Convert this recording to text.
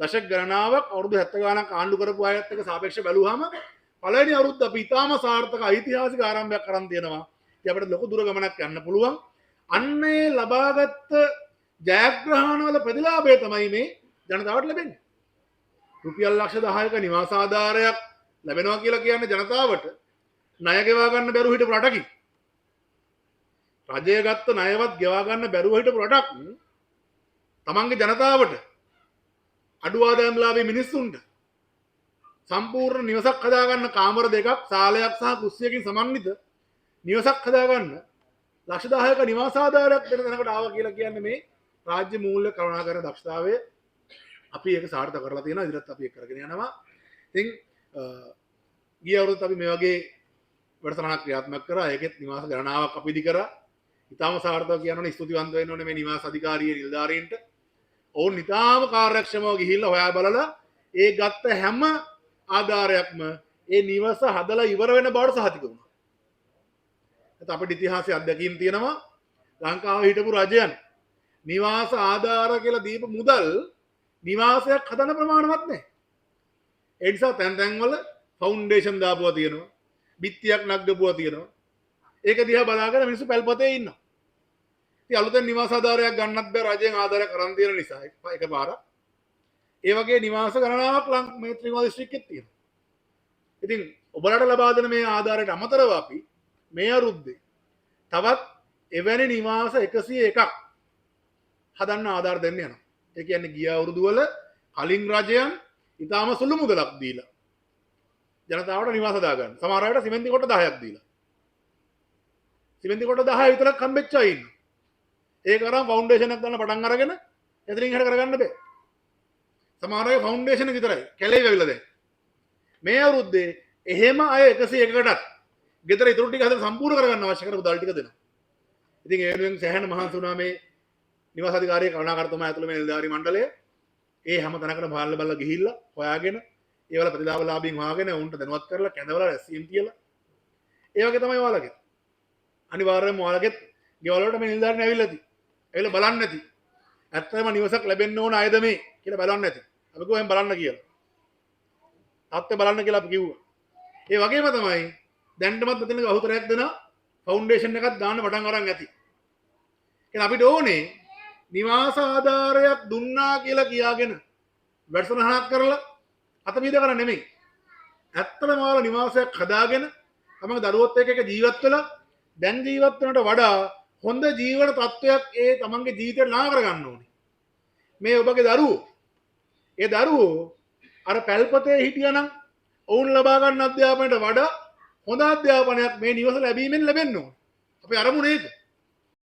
දශක ගණනාවක් අවුරුදු 70 ගණන් ආණ්ඩු කරපු අයත් එක්ක සාපේක්ෂව බැලුවාම පළවෙනි අවුරුද්ද අපි ඉතාම සාර්ථක ඓතිහාසික ආරම්භයක් කරන් තියෙනවා. ඉතින් අපිට ලොකු දුර ගමනක් යන්න පුළුවන්. අන්නේ ලබාගත් ජයග්‍රහණවල ප්‍රතිලාභය තමයි මේ ජනතාවට ලැබෙන්නේ. රුපියල් ලක්ෂ 10ක නිවාස ආධාරයක් ලැබෙනවා කියලා කියන්නේ ජනතාවට ණය ගෙවා ගන්න බැරුව හිටපු රටකින්. රජය ගත්ත ණයවත් ගෙවා ගන්න බැරුව හිටපු රටක් තමන්ගේ ජනතාවට අඩු ආදායම්ලාභී මිනිස්සුන්ට සම්පූර්ණ නිවසක් හදාගන්න කාමර දෙකක් ශාලයක් සහ කුස්සියකින් සමන්විත නිවසක් හදාගන්න ලක්ෂ 10ක නිවාස ආධාරයක් දෙන තැනකට ආවා කියලා කියන්නේ මේ රාජ්‍ය මූල්‍ය කරුණාකරන දක්ෂතාවය අපි ඒක සාර්ථක කරලා තියෙනවා. ඉදිරියට අපි ඒක කරගෙන යනවා. ඉතින් ගිය අවුරුද්දත් අපි මේ වගේ වැඩසටහනක් ක්‍රියාත්මක කරා. ඒකෙත් නිවාස ගණනාවක් අපි ඉදි කරා. ඉතාම සාර්ථක කියනවනේ ස්තුතිවන්ත වෙන්න ඕනේ මේ නිවාස අධිකාරිය නිලධාරීන්ට. ඔවුන් ඉතාම කාර්යක්ෂමව ගිහිල්ලා හොයා බලලා ඒ ගත්ත හැම ආධාරයක්ම ඒ නිවස හදලා ඉවර වෙන බවට සහතික වුණා. ඒත් අපේ ඉතිහාසයේ අත්දැකීම් තියෙනවා ලංකාවේ හිටපු රජයන් නිවාස ආධාර කියලා දීපු මුදල් නිවාසයක් හදන ප්‍රමාණවත් නැහැ. ඒ නිසා තැන් තැන්වල ෆවුන්ඩේෂන් දාපුවා තියෙනවා. බිත්තියක් නග්ගපුවා තියෙනවා. ඒක දිහා බලාගෙන මිනිස්සු පැල්පතේ ඉන්නවා. ඉතින් අලුතෙන් නිවාස ආධාරයක් ගන්නත් බෑ රජයෙන් ආධාරයක් කරන් තියෙන නිසා එකපාරක්. ඒ වගේ නිවාස ගණනාවක් මේ ත්‍රිමාල දිස්ත්‍රික්කෙත් තියෙනවා. ඉතින් ඔබලාට ලබා දෙන මේ ආධාරයට අමතරව අපි මේ අවුරුද්දේ තවත් එවැනි නිවාස 101ක් හදන්න ආධාර දෙන්න යනවා. ඒ කියන්නේ ගිය අවුරුදු වල කලින් රජයන් ඊටාම සුළු මුදලක් දීලා ජනතාවට නිවාස හදාගන්න. සමහර අයට සිමෙන්ති කොට 10ක් දීලා. සිමෙන්ති කොට 10 විතරක් හම්බෙච්ච අය ඉන්නවා. ඒක අරන් ෆවුන්ඩේෂන් එකක් දාන්න පටන් අරගෙන එතනින් හැට කරගන්න බෑ. සමහර අය ෆවුන්ඩේෂන් එක විතරයි කැලේ වැවිලා දැන්. මේ අවුරුද්දේ එහෙම අය 101කටත් ගෙදර ඉතුරු ටික හදලා සම්පූර්ණ කරගන්න අවශ්‍ය කරපු දල් ටික දෙනවා. ඉතින් ඒ වෙනුවෙන් සෑහෙන මහන්සි වුණා මේ නිවාස අධිකාරිය කරුණාකරතුමා ඇතුළු මේ නිලධාරී මණ්ඩලය. ඒ හැම තැනකටම බලලා ගිහිල්ලා හොයාගෙන ඒවල ප්‍රතිලාභලාභීන් හොයාගෙන උන්ට දැනුවත් කරලා කැඳවලා රැස්වීම් තියලා ඒ වගේ තමයි ඔයාලගේ. අනිවාර්යයෙන්ම ඔයාලගෙත් ගෙවල් වලට මේ නිලධාරීන් ඇවිල්ලා ඇති. ඇවිල්ලා බලන්න ඇති. ඇත්තම නිවසක් ලැබෙන්න ඕන අයද මේ කියලා බලන්න ඇති. අපි කොහෙන් බලන්න කියලා. තාත්තේ බලන්න කියලා අපි කිව්වා. ඒ වගේම තමයි දැන්ටමත් මෙතන බහුතරයක් දෙන ෆවුන්ඩේෂන් එකක් දාන්න පටන් අරන් ඇති. එහෙනම් අපිට ඕනේ නිවාස ආධාරයක් දුන්නා කියලා කියාගෙන වැඩසටහනක් කරලා අතමීද කරන්න නෙමෙයි. ඇත්තටම ඔයාලා නිවාසයක් හදාගෙන තමන්ගේ දරුවොත් එක්ක ජීවත් වෙලා දැන් ජීවත් වෙනට වඩා හොඳ ජීවන තත්ත්වයක් ඒ තමන්ගේ ජීවිතේට ළඟා කරගන්න ඕනේ. මේ ඔබගේ දරුවෝ ඒ දරුවෝ අර පැල්පතේ හිටියනම් ඔවුන් ලබා ගන්න අධ්‍යාපනයට වඩා හොඳ අධ්‍යාපනයක් මේ නිවස ලැබීමෙන් ලැබෙන්න ඕනේ. අපි අරමුණ ඒක.